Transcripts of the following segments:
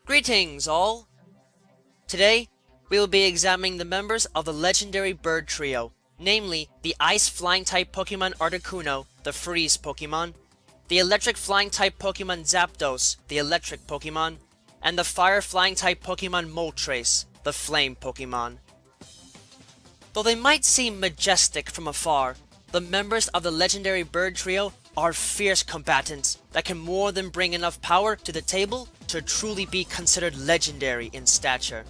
Greetings, all! Today, we will be examining the members of the legendary bird trio, namely the Ice Flying-type Pokemon Articuno, the Freeze Pokémon, the Electric Flying-type Pokemon Zapdos, the Electric Pokémon, and the Fire Flying-type Pokemon Moltres, the Flame Pokémon. Though they might seem majestic from afar, the members of the legendary bird trio are fierce combatants that can more than bring enough power to the table to truly be considered legendary in stature.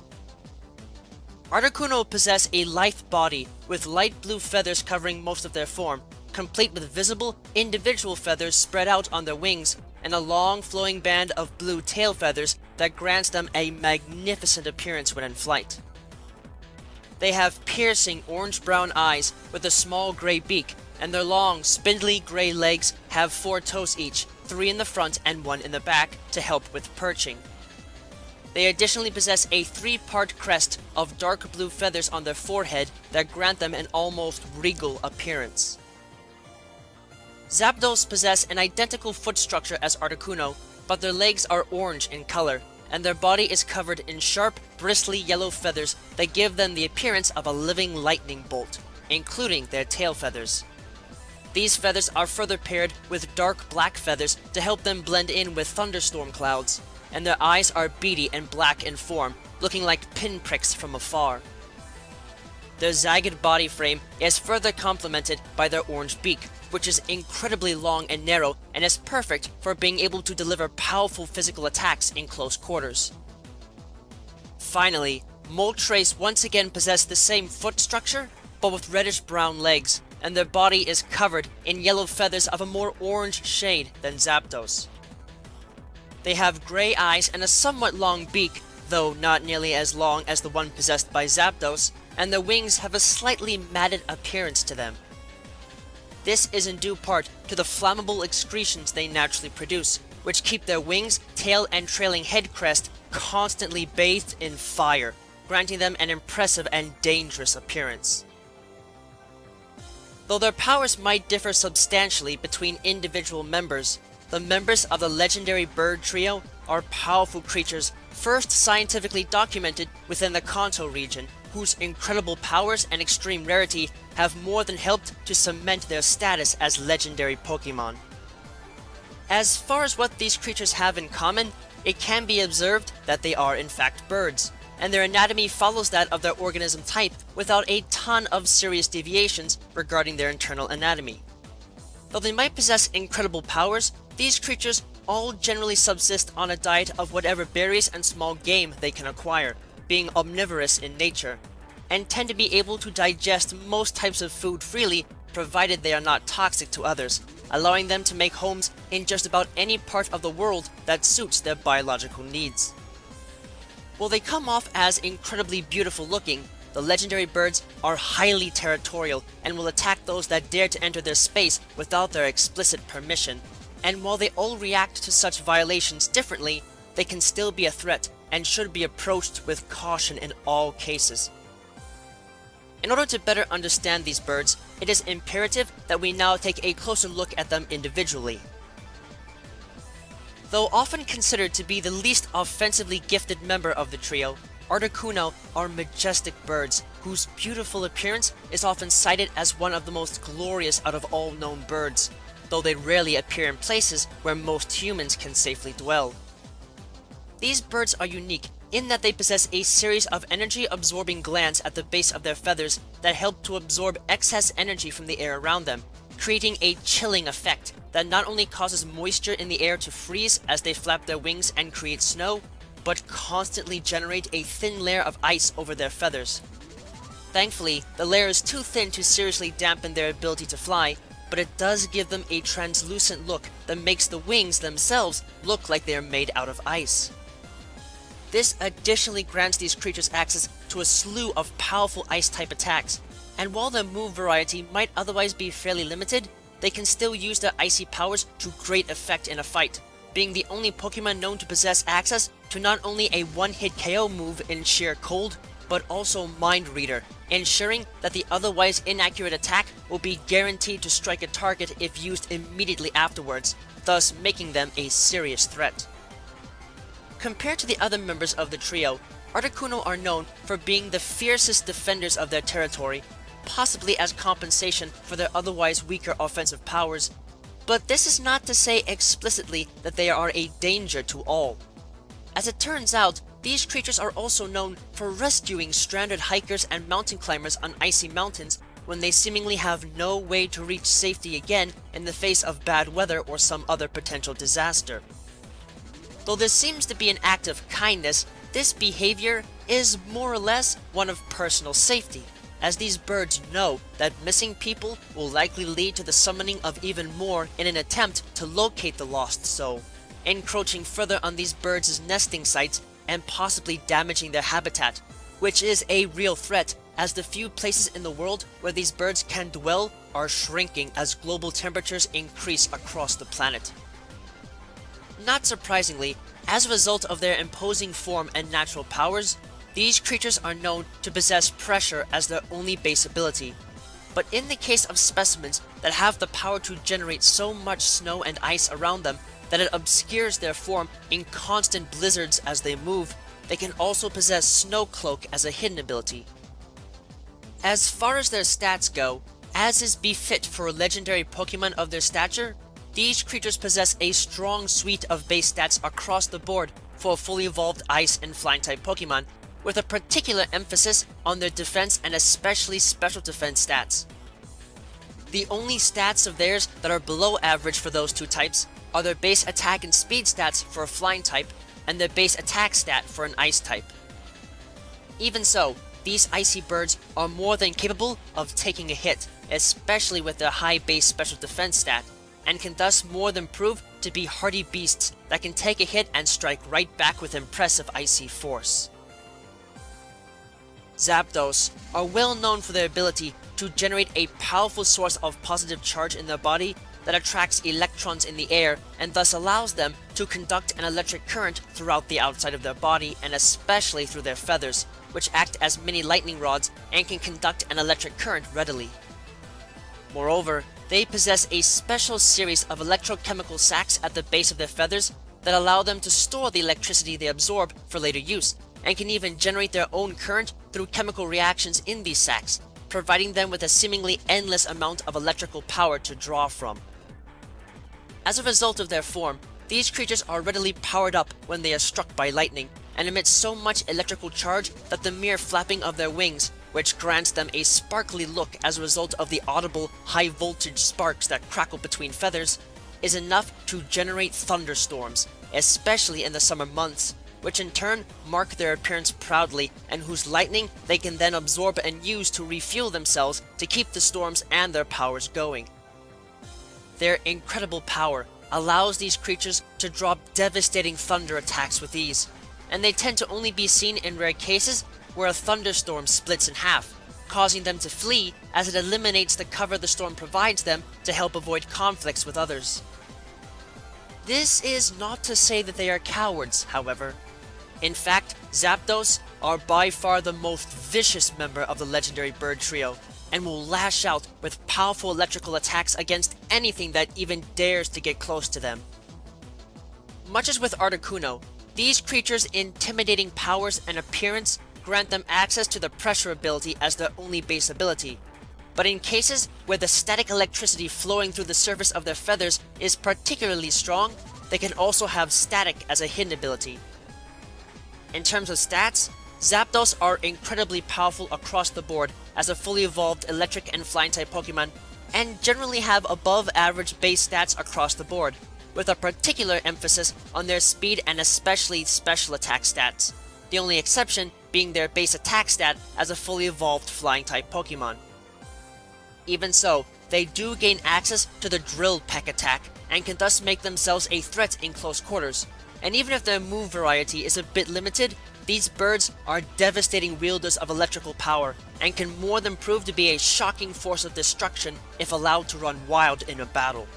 Articuno possess a lithe body with light blue feathers covering most of their form, complete with visible, individual feathers spread out on their wings, and a long flowing band of blue tail feathers that grants them a magnificent appearance when in flight. They have piercing orange-brown eyes with a small gray beak, and their long, spindly gray legs have 4 toes each, 3 in the front and 1 in the back, to help with perching. They additionally possess a 3-part crest of dark blue feathers on their forehead that grant them an almost regal appearance. Zapdos possess an identical foot structure as Articuno, but their legs are orange in color, and their body is covered in sharp, bristly yellow feathers that give them the appearance of a living lightning bolt, including their tail feathers. These feathers are further paired with dark black feathers to help them blend in with thunderstorm clouds, and their eyes are beady and black in form, looking like pinpricks from afar. Their zagged body frame is further complemented by their orange beak, which is incredibly long and narrow and is perfect for being able to deliver powerful physical attacks in close quarters. Finally, Moltres once again possess the same foot structure, but with reddish-brown legs, and their body is covered in yellow feathers of a more orange shade than Zapdos. They have gray eyes and a somewhat long beak, though not nearly as long as the one possessed by Zapdos, and their wings have a slightly matted appearance to them. This is in due part to the flammable excretions they naturally produce, which keep their wings, tail, and trailing head crest constantly bathed in fire, granting them an impressive and dangerous appearance. Though their powers might differ substantially between individual members, the members of the legendary bird trio are powerful creatures first scientifically documented within the Kanto region, whose incredible powers and extreme rarity have more than helped to cement their status as legendary Pokemon. As far as what these creatures have in common, it can be observed that they are in fact birds, and their anatomy follows that of their organism type without a ton of serious deviations regarding their internal anatomy. Though they might possess incredible powers, these creatures all generally subsist on a diet of whatever berries and small game they can acquire, being omnivorous in nature, and tend to be able to digest most types of food freely, provided they are not toxic to others, allowing them to make homes in just about any part of the world that suits their biological needs. While they come off as incredibly beautiful looking, the legendary birds are highly territorial and will attack those that dare to enter their space without their explicit permission, and while they all react to such violations differently, they can still be a threat and should be approached with caution in all cases. In order to better understand these birds, it is imperative that we now take a closer look at them individually. Though often considered to be the least offensively gifted member of the trio, Articuno are majestic birds whose beautiful appearance is often cited as one of the most glorious out of all known birds, though they rarely appear in places where most humans can safely dwell. These birds are unique in that they possess a series of energy-absorbing glands at the base of their feathers that help to absorb excess energy from the air around them, creating a chilling effect that not only causes moisture in the air to freeze as they flap their wings and create snow, but constantly generate a thin layer of ice over their feathers. Thankfully, the layer is too thin to seriously dampen their ability to fly, but it does give them a translucent look that makes the wings themselves look like they are made out of ice. This additionally grants these creatures access to a slew of powerful ice-type attacks, and while their move variety might otherwise be fairly limited, they can still use their icy powers to great effect in a fight, being the only Pokemon known to possess access to not only a one-hit KO move in sheer cold, but also Mind Reader, ensuring that the otherwise inaccurate attack will be guaranteed to strike a target if used immediately afterwards, thus making them a serious threat. Compared to the other members of the trio, Articuno are known for being the fiercest defenders of their territory, possibly as compensation for their otherwise weaker offensive powers, but this is not to say explicitly that they are a danger to all. As it turns out, these creatures are also known for rescuing stranded hikers and mountain climbers on icy mountains when they seemingly have no way to reach safety again in the face of bad weather or some other potential disaster. Though this seems to be an act of kindness, this behavior is more or less one of personal safety, as these birds know that missing people will likely lead to the summoning of even more in an attempt to locate the lost soul, encroaching further on these birds' nesting sites and possibly damaging their habitat, which is a real threat as the few places in the world where these birds can dwell are shrinking as global temperatures increase across the planet. Not surprisingly, as a result of their imposing form and natural powers, these creatures are known to possess pressure as their only base ability. But in the case of specimens that have the power to generate so much snow and ice around them that it obscures their form in constant blizzards as they move, they can also possess Snow Cloak as a hidden ability. As far as their stats go, as is befit for legendary Pokemon of their stature, these creatures possess a strong suite of base stats across the board for fully evolved Ice and Flying-type Pokemon, with a particular emphasis on their defense and especially special defense stats. The only stats of theirs that are below average for those two types are their base attack and speed stats for a Flying type, and their base attack stat for an Ice type. Even so, these icy birds are more than capable of taking a hit, especially with their high base special defense stat, and can thus more than prove to be hardy beasts that can take a hit and strike right back with impressive icy force. Zapdos are well known for their ability to generate a powerful source of positive charge in their body that attracts electrons in the air and thus allows them to conduct an electric current throughout the outside of their body and especially through their feathers, which act as mini lightning rods and can conduct an electric current readily. Moreover, they possess a special series of electrochemical sacs at the base of their feathers that allow them to store the electricity they absorb for later use, and can even generate their own current through chemical reactions in these sacs, providing them with a seemingly endless amount of electrical power to draw from. As a result of their form, these creatures are readily powered up when they are struck by lightning, and emit so much electrical charge that the mere flapping of their wings, which grants them a sparkly look as a result of the audible high-voltage sparks that crackle between feathers, is enough to generate thunderstorms, especially in the summer months, which in turn mark their appearance proudly and whose lightning they can then absorb and use to refuel themselves to keep the storms and their powers going. Their incredible power allows these creatures to drop devastating thunder attacks with ease, and they tend to only be seen in rare cases where a thunderstorm splits in half, causing them to flee as it eliminates the cover the storm provides them to help avoid conflicts with others. This is not to say that they are cowards, however. In fact, Zapdos are by far the most vicious member of the legendary bird trio, and will lash out with powerful electrical attacks against anything that even dares to get close to them. Much as with Articuno, these creatures' intimidating powers and appearance grant them access to the pressure ability as their only base ability, but in cases where the static electricity flowing through the surface of their feathers is particularly strong, they can also have static as a hidden ability. In terms of stats, Zapdos are incredibly powerful across the board as a fully evolved electric and flying type Pokemon, and generally have above average base stats across the board, with a particular emphasis on their speed and especially special attack stats, the only exception being their base attack stat as a fully evolved flying type Pokemon. Even so, they do gain access to the Drill Peck attack and can thus make themselves a threat in close quarters, and even if their move variety is a bit limited, these birds are devastating wielders of electrical power and can more than prove to be a shocking force of destruction if allowed to run wild in a battle.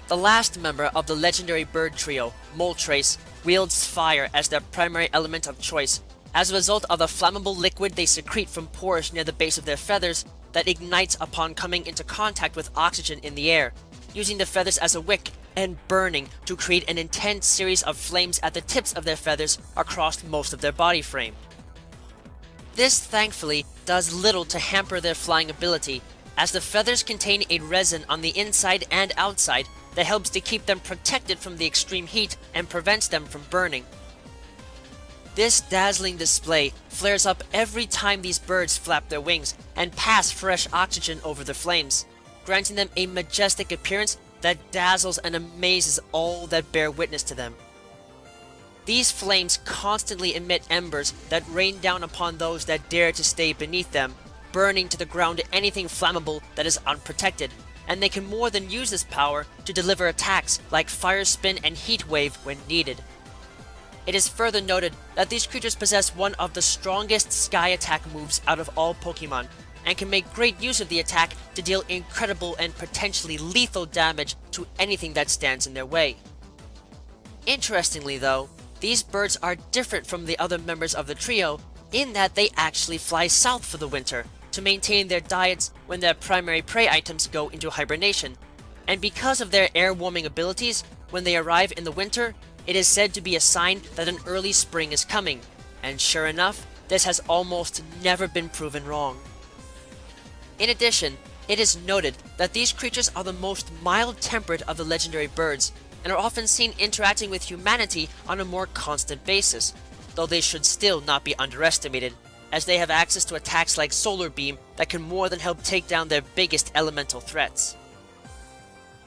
The last member of the legendary bird trio, Moltres, wields fire as their primary element of choice, as a result of the flammable liquid they secrete from pores near the base of their feathers that ignites upon coming into contact with oxygen in the air, using the feathers as a wick and burning to create an intense series of flames at the tips of their feathers across most of their body frame. This thankfully does little to hamper their flying ability, as the feathers contain a resin on the inside and outside that helps to keep them protected from the extreme heat and prevents them from burning. This dazzling display flares up every time these birds flap their wings and pass fresh oxygen over the flames, granting them a majestic appearance that dazzles and amazes all that bear witness to them. These flames constantly emit embers that rain down upon those that dare to stay beneath them, burning to the ground anything flammable that is unprotected, and they can more than use this power to deliver attacks like Fire Spin and Heat Wave when needed. It is further noted that these creatures possess one of the strongest sky attack moves out of all Pokemon, and can make great use of the attack to deal incredible and potentially lethal damage to anything that stands in their way. Interestingly though, these birds are different from the other members of the trio in that they actually fly south for the winter to maintain their diets when their primary prey items go into hibernation, and because of their air-warming abilities, when they arrive in the winter, it is said to be a sign that an early spring is coming, and sure enough, this has almost never been proven wrong. In addition, it is noted that these creatures are the most mild-tempered of the legendary birds, and are often seen interacting with humanity on a more constant basis, though they should still not be underestimated, as they have access to attacks like Solar Beam that can more than help take down their biggest elemental threats.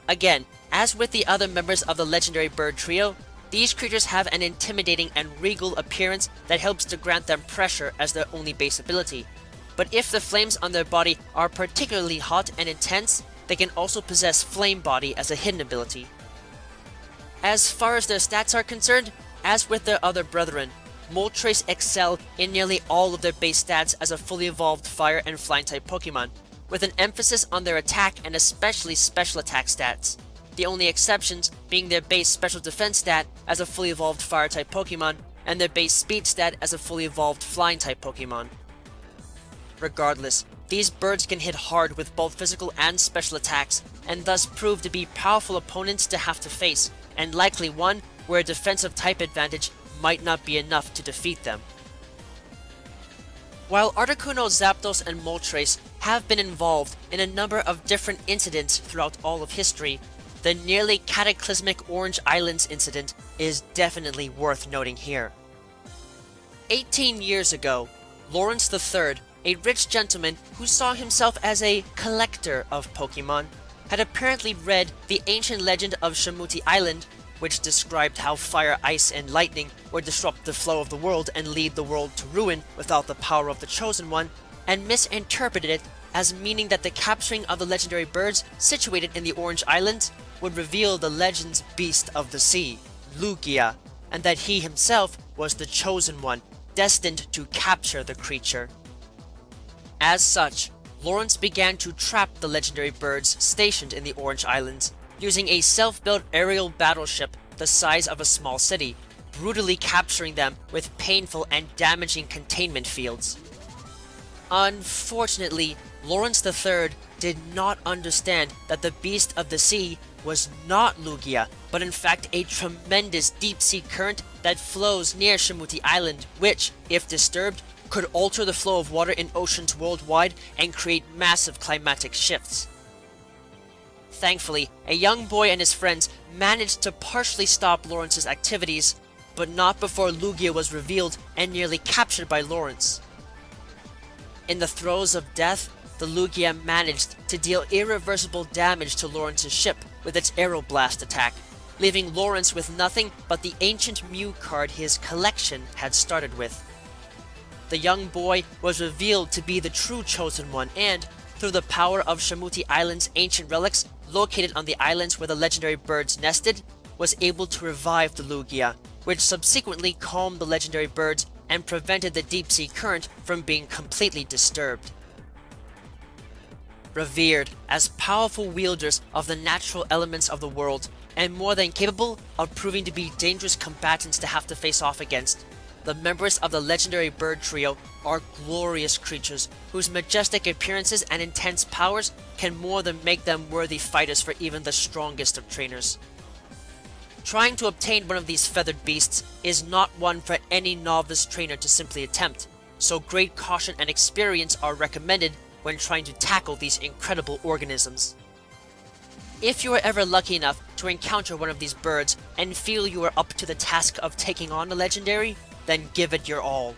Again, as with the other members of the legendary bird trio, these creatures have an intimidating and regal appearance that helps to grant them pressure as their only base ability, but if the flames on their body are particularly hot and intense, they can also possess Flame Body as a hidden ability. As far as their stats are concerned, as with their other brethren, Moltres excel in nearly all of their base stats as a fully evolved Fire and Flying-type Pokemon, with an emphasis on their attack and especially special attack stats, the only exceptions being their base special defense stat as a fully evolved Fire-type Pokemon, and their base speed stat as a fully evolved Flying-type Pokemon. Regardless, these birds can hit hard with both physical and special attacks, and thus prove to be powerful opponents to have to face, and likely one where a defensive type advantage might not be enough to defeat them. While Articuno, Zapdos, and Moltres have been involved in a number of different incidents throughout all of history, the nearly cataclysmic Orange Islands incident is definitely worth noting here. 18 years ago, Lawrence III, a rich gentleman who saw himself as a collector of Pokemon, had apparently read the ancient legend of Shamuti Island, which described how fire, ice, and lightning would disrupt the flow of the world and lead the world to ruin without the power of the Chosen One, and misinterpreted it as meaning that the capturing of the legendary birds situated in the Orange Islands would reveal the legend's beast of the sea, Lugia, and that he himself was the Chosen One, destined to capture the creature. As such, Lawrence began to trap the legendary birds stationed in the Orange Islands, using a self-built aerial battleship the size of a small city, brutally capturing them with painful and damaging containment fields. Unfortunately, Lawrence III did not understand that the beast of the sea was not Lugia, but in fact a tremendous deep-sea current that flows near Shamuti Island, which, if disturbed, could alter the flow of water in oceans worldwide and create massive climatic shifts. Thankfully, a young boy and his friends managed to partially stop Lawrence's activities, but not before Lugia was revealed and nearly captured by Lawrence. In the throes of death, the Lugia managed to deal irreversible damage to Lawrence's ship with its Aeroblast attack, leaving Lawrence with nothing but the ancient Mew card his collection had started with. The young boy was revealed to be the true Chosen One and, through the power of Shamuti Island's ancient relics located on the islands where the legendary birds nested, was able to revive the Lugia, which subsequently calmed the legendary birds and prevented the deep-sea current from being completely disturbed. Revered as powerful wielders of the natural elements of the world, and more than capable of proving to be dangerous combatants to have to face off against, the members of the legendary bird trio are glorious creatures whose majestic appearances and intense powers can more than make them worthy fighters for even the strongest of trainers. Trying to obtain one of these feathered beasts is not one for any novice trainer to simply attempt, so great caution and experience are recommended when trying to tackle these incredible organisms. If you are ever lucky enough to encounter one of these birds and feel you are up to the task of taking on a legendary, then give it your all.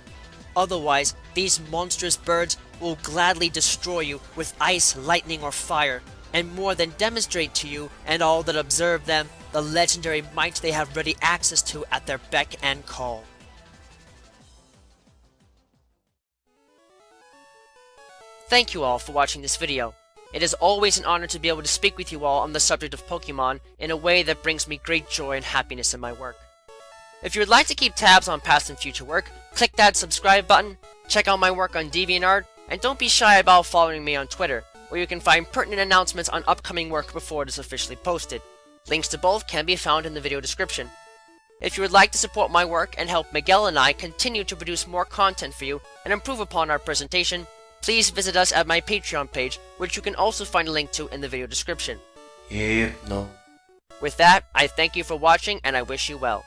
Otherwise, these monstrous birds will gladly destroy you with ice, lightning, or fire, and more than demonstrate to you and all that observe them the legendary might they have ready access to at their beck and call. Thank you all for watching this video. It is always an honor to be able to speak with you all on the subject of Pokemon in a way that brings me great joy and happiness in my work. If you would like to keep tabs on past and future work, click that subscribe button, check out my work on DeviantArt, and don't be shy about following me on Twitter, where you can find pertinent announcements on upcoming work before it is officially posted. Links to both can be found in the video description. If you would like to support my work and help Miguel and I continue to produce more content for you and improve upon our presentation, please visit us at my Patreon page, which you can also find a link to in the video description. Yep, no. With that, I thank you for watching and I wish you well.